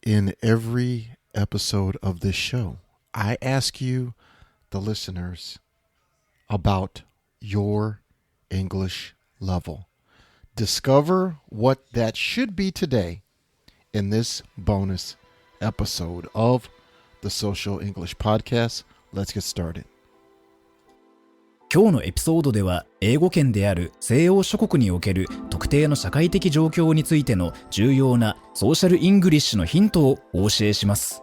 In every episode of this show, I ask you, the listeners, about your English level. Discover what that should be today in this bonus episode of the Social English Podcast. Let's get started. 今日のエピソードでは、英語圏である西欧諸国における特定の社会的状況についての重要なソーシャルイングリッシュのヒントをお教えします。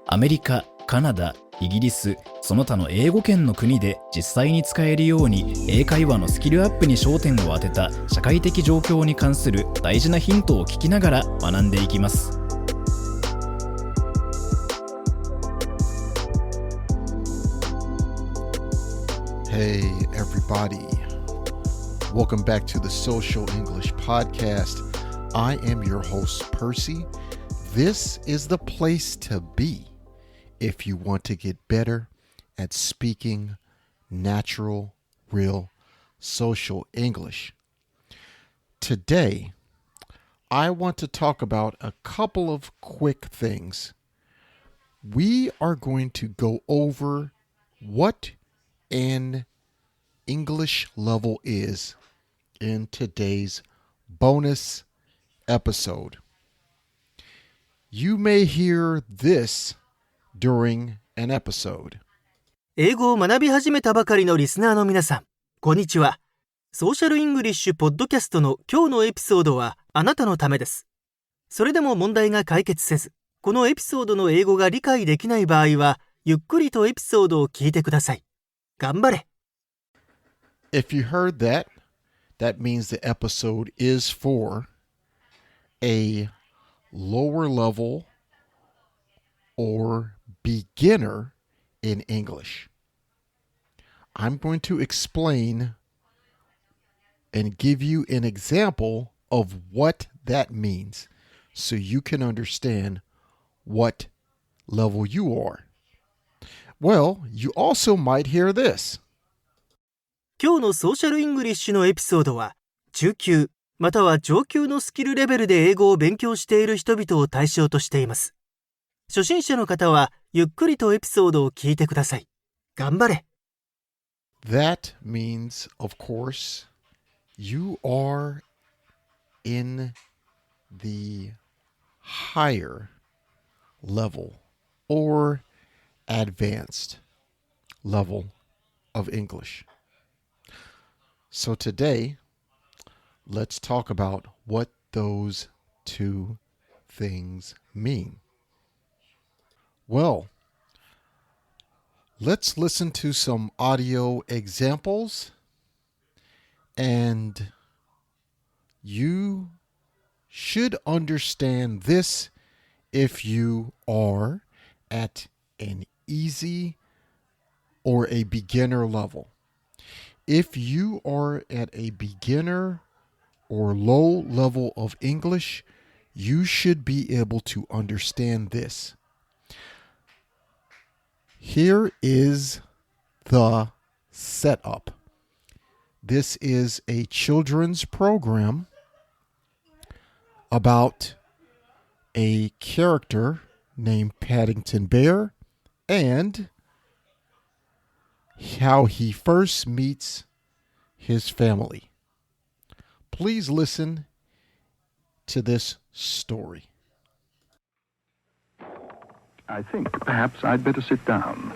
アメリカ、カナダ、イギリス、その他の英語圏の国で実際に使えるように英会話のスキルアップに焦点を当てた社会的状況に関する大事なヒントを聞きながら学んでいきます。Hey, everybody. Welcome back to the Social English Podcast. I am your host, Percy. This is the place to be if you want to get better at speaking natural, real, social English. Today, I want to talk about a couple of quick things. We are going to go over what an English level is in today's bonus episode. You may hear this during an episode. 英語を学び始めたばかりのリスナーの皆さん、こんにちは。ソーシャルイングリッシュポッドキャストの今日のエピソードはあなたのためです。それでも問題が解決せず、このエピソードの英語が理解できない場合は、ゆっくりとエピソードを聞いてください。頑張れ。If you heard that, that means the episode is for a lower level or beginner in English. I'm going to explain and give you an example of what that means so you can understand what level you are. Well, you also might hear this. 今日のソーシャルイングリッシュのエピソードは、中級または上級のスキルレベルで英語を勉強している人々を対象としています。初心者の方は、ゆっくりとエピソードを聞いてください。頑張れ。That means, of course, you are in the higher level or advanced level of English. So today, let's talk about what those two things mean. Well, let's listen to some audio examples, and you should understand this if you are at an easy or a beginner level. If you are at a beginner or low level of English, you should be able to understand this. Here is the setup. This is a children's program about a character named Paddington Bear and how he first meets his family. Please listen to this story. I think perhaps I'd better sit down.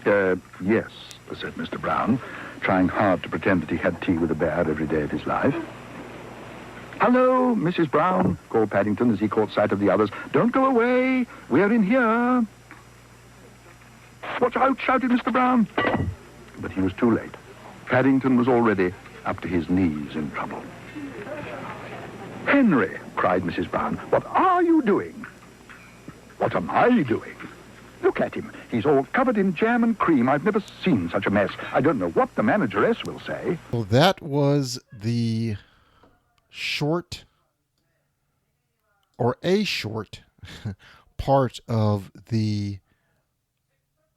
Yes, said Mr. Brown, trying hard to pretend that he had tea with a bear every day of his life. Hello, Mrs. Brown, called Paddington as he caught sight of the others. Don't go away. We're in here. Watch out, shouted Mr. Brown. But he was too late. Paddington was already up to his knees in trouble. Henry, cried Mrs. Brown, what are you doing? What am I doing? Look at him. He's all covered in jam and cream. I've never seen such a mess. I don't know what the manageress will say. Well, that was the short or a short part of the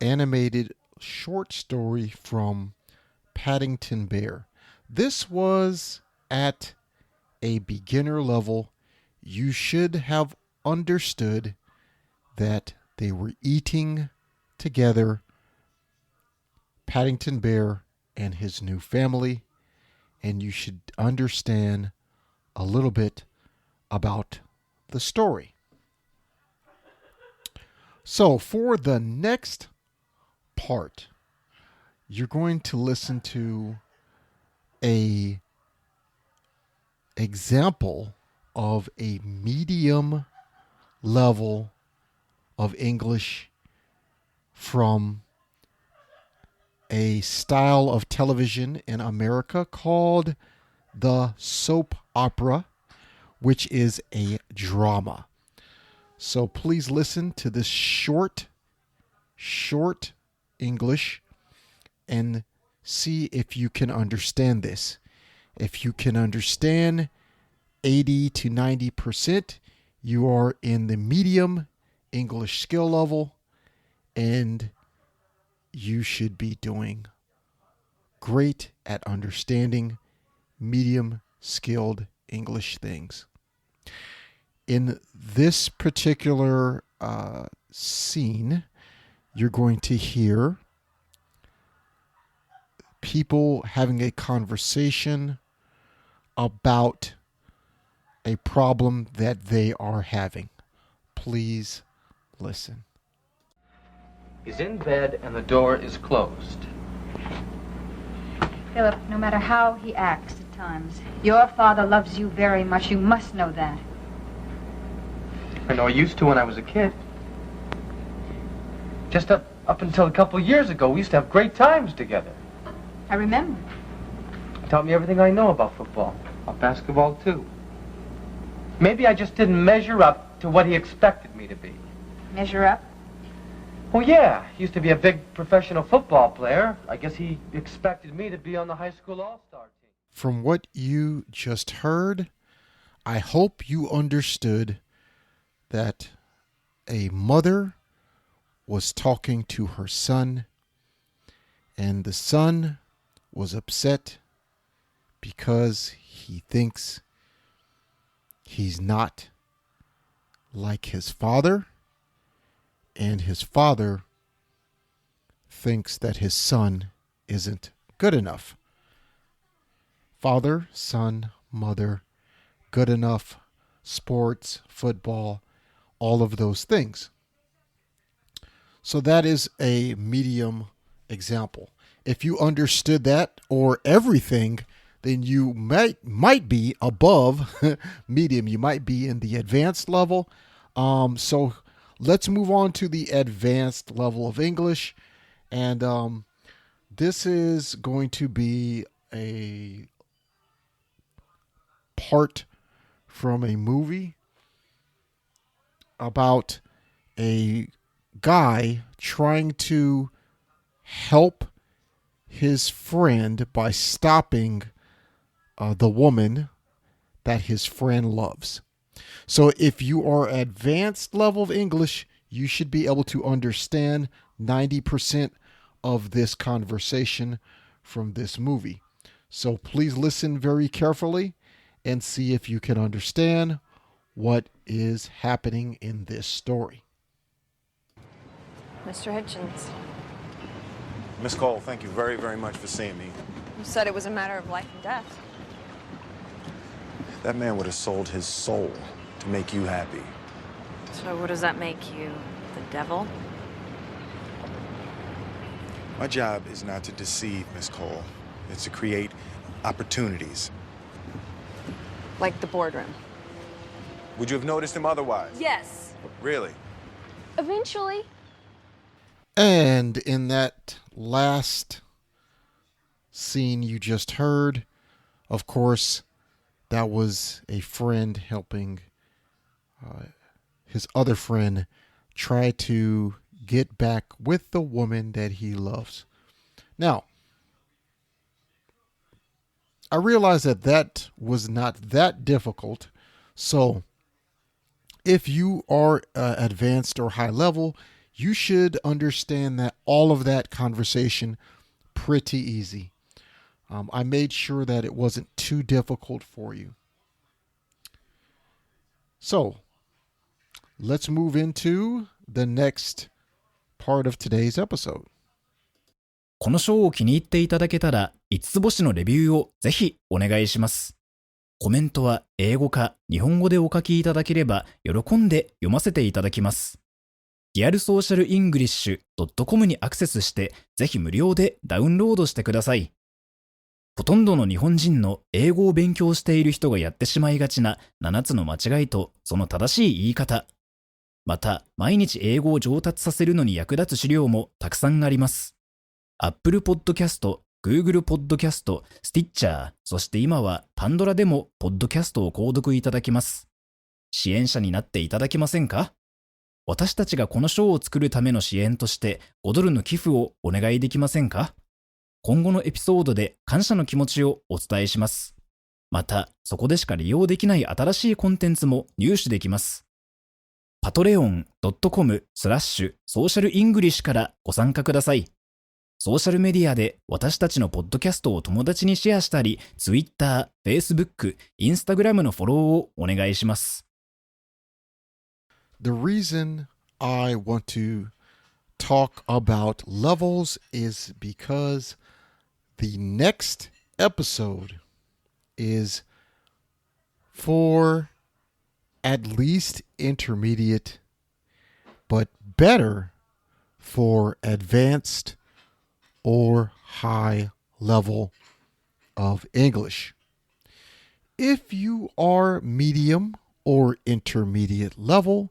animated short story from Paddington Bear. This was at a beginner level. You should have understood that they were eating together, Paddington Bear and his new family, and you should understand a little bit about the story. So for the next part, you're going to listen to a example of a medium level of English from a style of television in America called the soap opera, which is a drama. So please listen to this short English and see if you can understand this. If you can understand 80 to 90%, you are in the medium English skill level, and you should be doing great at understanding medium skilled English things. In this particular scene, you're going to hear people having a conversation about a problem that they are having. Please listen. He's in bed and the door is closed. Philip, no matter how he acts at times, your father loves you very much. You must know that. I know I used to when I was a kid. Just up until a couple years ago, we used to have great times together. I remember. He taught me everything I know about football, about basketball too. Maybe I just didn't measure up to what he expected me to be. Measure up? Well, yeah, he used to be a big professional football player. I guess he expected me to be on the high school all-star team. From what you just heard, I hope you understood that a mother was talking to her son, and the son was upset because he thinks he's not like his father, and his father thinks that his son isn't good enough. Father, son, mother, good enough, sports, football, all of those things. So that is a medium example. If you understood that or everything, then you might be above medium. You might be in the advanced level. So let's move on to the advanced level of English. And this is going to be a part from a movie about a guy trying to help his friend by stopping the woman that his friend loves. So if you are advanced level of English, you should be able to understand 90% of this conversation from this movie. So please listen very carefully and see if you can understand what is happening in this story. Mr. Hitchens, Miss Cole, thank you very, very much for seeing me. you said it was a matter of life and death. That man would have sold his soul to make you happy. So what does that make you? The devil? My job is not to deceive, Miss Cole. It's to create opportunities. Like the boardroom? Would you have noticed him otherwise? Yes. Really? Eventually. And in that last scene you just heard, of course, that was a friend helping his other friend try to get back with the woman that he loves. Now, I realize that was not that difficult. So if you are advanced or high level, you should understand that all of that conversation pretty easy. I made sure that it wasn't too difficult for you. So let's move into the next part of today's episode. このショーを気に入っていただけたら、5つ星のレビューをぜひお願いします。コメントは英語か日本語でお書きいただければ喜んで読ませていただきます。リアルソーシャルイングリッシュ .com にアクセスしてぜひ無料でダウンロードしてください。ほとんどの日本人の英語を勉強している人がやってしまいがちな7つの間違いとその正しい言い方。また、毎日英語を上達させるのに役立つ資料もたくさんあります。Apple Podcast、Google Podcast、Stitcher、そして今はパンドラでもポッドキャストを購読いただけます。支援者になっていただけませんか？私たちがこのショーを作るための支援として5ドルの寄付をお願いできませんか？今後のエピソードで感謝の気持ちをお伝えします。また、そこでしか利用できない新しいコンテンツも入手できます。patreon.com/socialenglish からご参加ください。ソーシャルメディアで私たちのポッドキャストを友達にシェアしたり、Twitter、Facebook、Instagram のフォローをお願いします。The reason I want to talk about levels is because the next episode is for at least intermediate, but better for advanced or high level of English. If you are medium or intermediate level,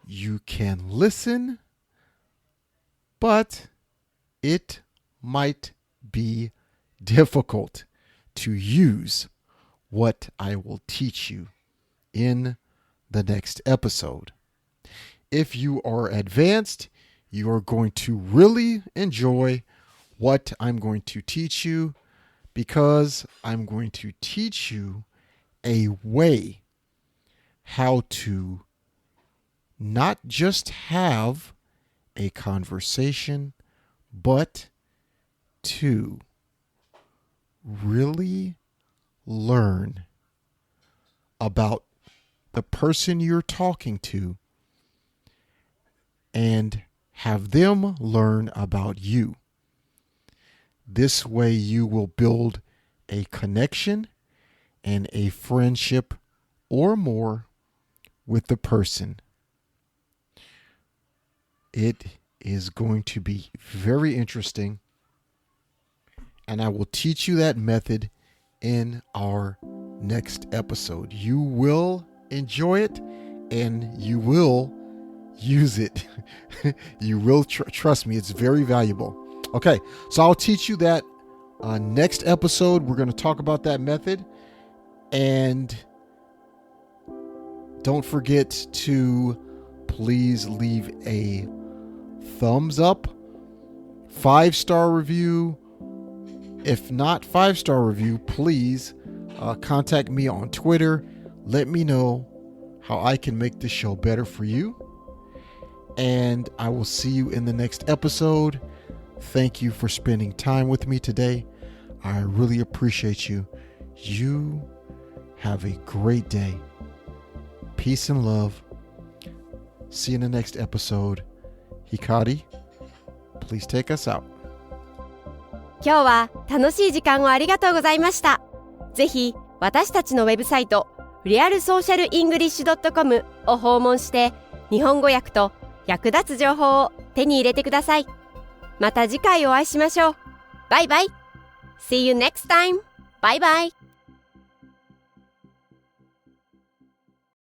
you can listen, but it might be difficult to use what I will teach you in the next episode. If you are advanced, you are going to really enjoy what I'm going to teach you, because I'm going to teach you a way how to not just have a conversation, but to really learn about the person you're talking to and have them learn about you. This way you will build a connection and a friendship or more with the person. It is going to be very interesting, and I will teach you that method in our next episode. You will enjoy it and you will use it. You will trust me, it's very valuable. Okay, so I'll teach you that next episode. We're going to talk about that method, and don't forget to please leave a thumbs up, 5-star review. If not 5-star review, please contact me on Twitter. Let me know how I can make this show better for you. And I will see you in the next episode. Thank you for spending time with me today. I really appreciate you. You have a great day. Peace and love. See you in the next episode. Hikari, please take us out. 今日は楽しい時間をありがとうございました。ぜひ私たちのウェブサイトリアルソーシャルイングリッシュ .com を訪問して日本語訳と役立つ情報を手に入れてください。また次回お会いしましょう。バイバイ。See you next time. Bye bye.